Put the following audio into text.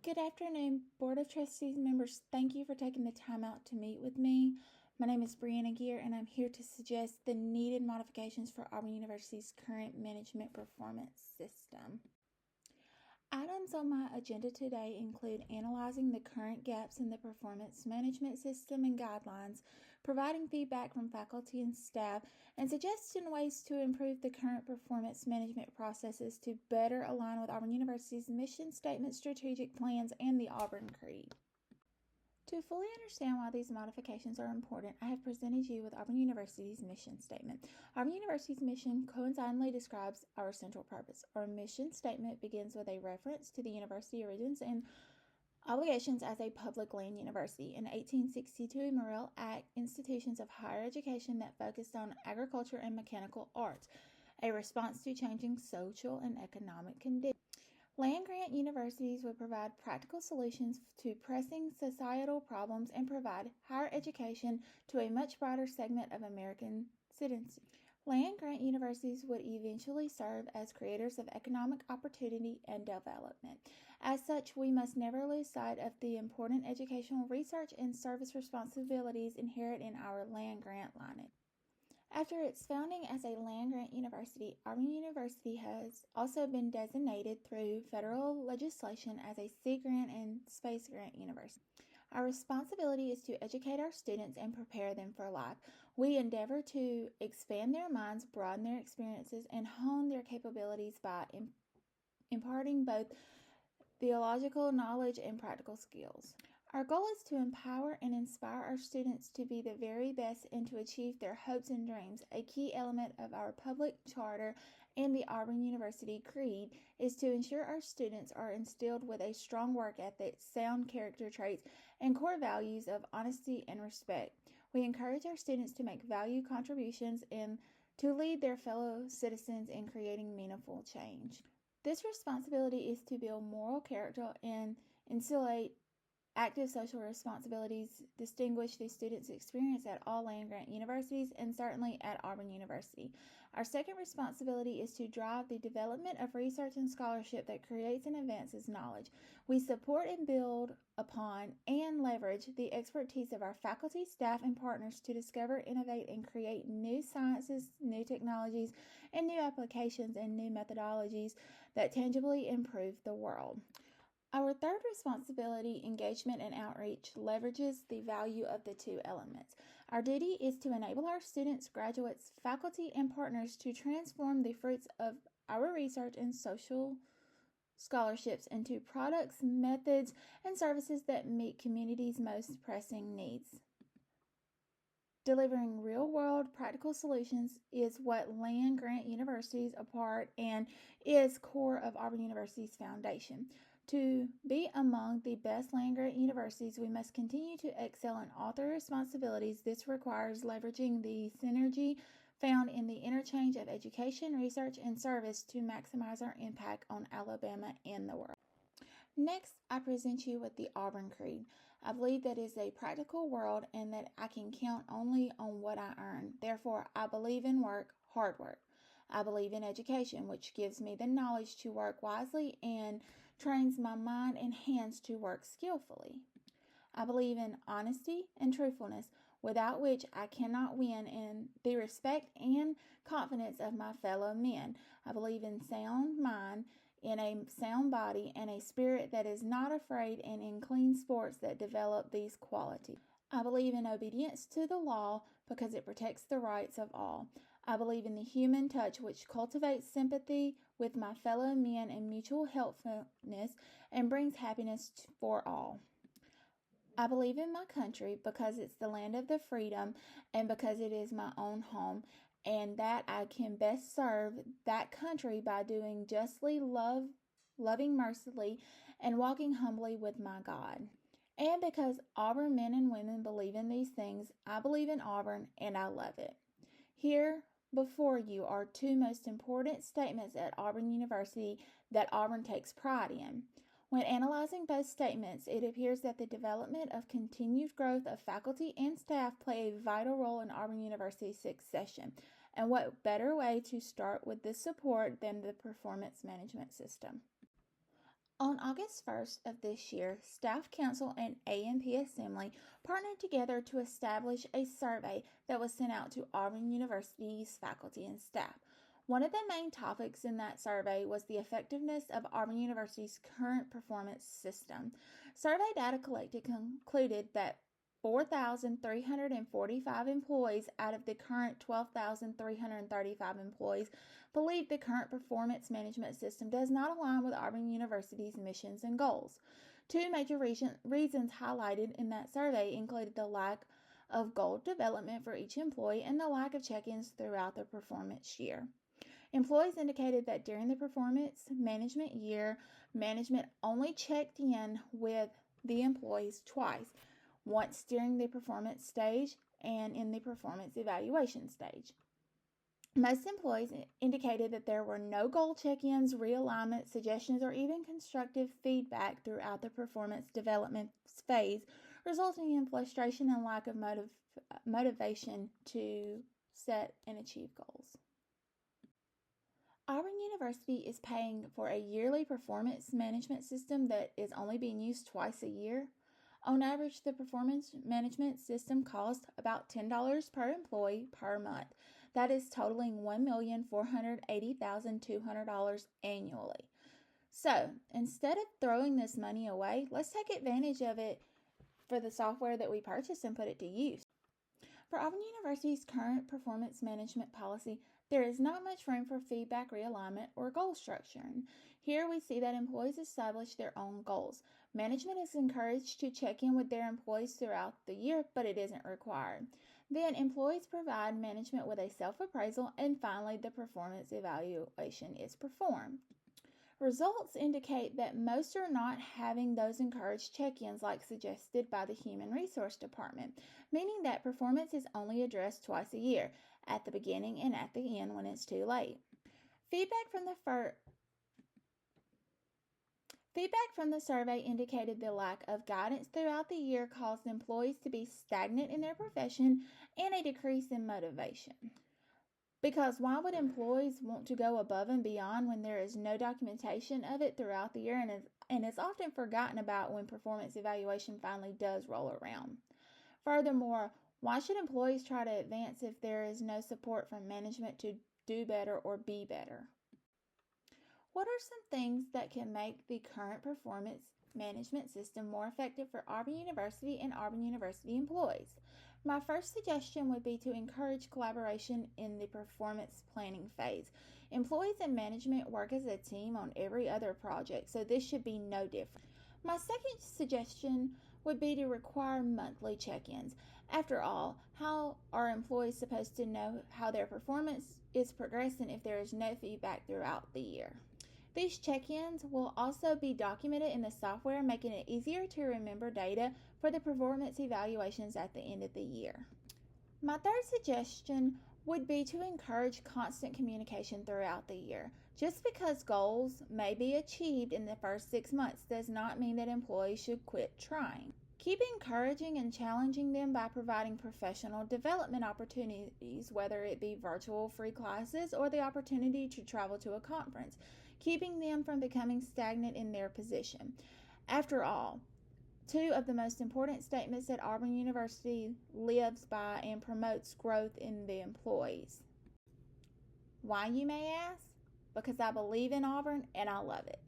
Good afternoon, Board of Trustees members. Thank you for taking the time out to meet with me. My name is Brianna Gear, and I'm here to suggest the needed modifications for Auburn University's current management performance system. Items on my agenda today include analyzing the current gaps in the performance management system and guidelines, providing feedback from faculty and staff, and suggesting ways to improve the current performance management processes to better align with Auburn University's mission statement, strategic plans, and the Auburn Creed. To fully understand why these modifications are important, I have presented you with Auburn University's mission statement. Auburn University's mission coincidentally describes our central purpose. Our mission statement begins with a reference to the university origins and obligations as a public land university. In 1862, Morrill Act institutions of higher education that focused on agriculture and mechanical arts, a response to changing social and economic conditions. Land-grant universities would provide practical solutions to pressing societal problems and provide higher education to a much broader segment of American citizens. Land-grant universities would eventually serve as creators of economic opportunity and development. As such, we must never lose sight of the important educational research and service responsibilities inherent in our land-grant lineage. After its founding as a land-grant university, Auburn University has also been designated through federal legislation as a Sea Grant and Space Grant university. Our responsibility is to educate our students and prepare them for life. We endeavor to expand their minds, broaden their experiences, and hone their capabilities by imparting both theological knowledge and practical skills. Our goal is to empower and inspire our students to be the very best and to achieve their hopes and dreams. A key element of our public charter and the Auburn University Creed is to ensure our students are instilled with a strong work ethic, sound character traits, and core values of honesty and respect. We encourage our students to make value contributions and to lead their fellow citizens in creating meaningful change. This responsibility is to build moral character and insulate active social responsibilities distinguish the students' experience at all land-grant universities and certainly at Auburn University. Our second responsibility is to drive the development of research and scholarship that creates and advances knowledge. We support and build upon and leverage the expertise of our faculty, staff, and partners to discover, innovate, and create new sciences, new technologies, and new applications and new methodologies that tangibly improve the world. Our third responsibility, engagement and outreach, leverages the value of the two elements. Our duty is to enable our students, graduates, faculty, and partners to transform the fruits of our research and social scholarships into products, methods, and services that meet communities' most pressing needs. Delivering real-world practical solutions is what land-grant universities are part and is core of Auburn University's foundation. To be among the best land-grant universities, we must continue to excel in all their responsibilities. This requires leveraging the synergy found in the interchange of education, research, and service to maximize our impact on Alabama and the world. Next, I present you with the Auburn Creed. I believe that it is a practical world and that I can count only on what I earn. Therefore, I believe in work, hard work. I believe in education, which gives me the knowledge to work wisely and trains my mind and hands to work skillfully. I believe in honesty and truthfulness, without which I cannot win in the respect and confidence of my fellow men. I believe in sound mind, in a sound body, and a spirit that is not afraid, and in clean sports that develop these qualities. I believe in obedience to the law because it protects the rights of all. I believe in the human touch, which cultivates sympathy with my fellow men and mutual helpfulness and brings happiness for all. I believe in my country because it's the land of the freedom and because it is my own home, and that I can best serve that country by doing justly, loving mercifully, and walking humbly with my God. And because Auburn men and women believe in these things, I believe in Auburn and I love it. Here before you are two most important statements at Auburn University that Auburn takes pride in. When analyzing both statements, it appears that the development of continued growth of faculty and staff play a vital role in Auburn University's succession. And what better way to start with this support than the performance management system? On August 1st of this year, Staff Council and MPA Assembly partnered together to establish a survey that was sent out to Auburn University's faculty and staff. One of the main topics in that survey was the effectiveness of Auburn University's current performance system. Survey data collected concluded that 4,345 employees out of the current 12,335 employees believe the current performance management system does not align with Auburn University's missions and goals. Two major reasons highlighted in that survey included the lack of goal development for each employee and the lack of check-ins throughout the performance year. Employees indicated that during the performance management year, management only checked in with the employees twice, once during the performance stage and in the performance evaluation stage. Most employees indicated that there were no goal check-ins, realignment, suggestions, or even constructive feedback throughout the performance development phase, resulting in frustration and lack of motivation to set and achieve goals. Auburn University is paying for a yearly performance management system that is only being used twice a year. On average, the performance management system costs about $10 per employee per month. That is totaling $1,480,200 annually. So, instead of throwing this money away, let's take advantage of it for the software that we purchased and put it to use. For Auburn University's current performance management policy, there is not much room for feedback, realignment, or goal structuring. Here we see that employees establish their own goals. Management is encouraged to check in with their employees throughout the year, but it isn't required. Then employees provide management with a self-appraisal, and finally the performance evaluation is performed. Results indicate that most are not having those encouraged check-ins like suggested by the Human Resource Department, meaning that performance is only addressed twice a year, at the beginning and at the end when it's too late. Feedback from the survey indicated the lack of guidance throughout the year caused employees to be stagnant in their profession and a decrease in motivation. Because why would employees want to go above and beyond when there is no documentation of it throughout the year and is often forgotten about when performance evaluation finally does roll around? Furthermore, why should employees try to advance if there is no support from management to do better or be better? What are some things that can make the current performance management system more effective for Auburn University and Auburn University employees? My first suggestion would be to encourage collaboration in the performance planning phase. Employees and management work as a team on every other project, so this should be no different. My second suggestion would be to require monthly check-ins. After all, how are employees supposed to know how their performance is progressing if there is no feedback throughout the year? These check-ins will also be documented in the software, making it easier to remember data for the performance evaluations at the end of the year. My third suggestion would be to encourage constant communication throughout the year. Just because goals may be achieved in the first 6 months does not mean that employees should quit trying. Keep encouraging and challenging them by providing professional development opportunities, whether it be virtual free classes or the opportunity to travel to a conference, keeping them from becoming stagnant in their position. After all, two of the most important statements that Auburn University lives by and promotes growth in the employees. Why, you may ask? Because I believe in Auburn and I love it.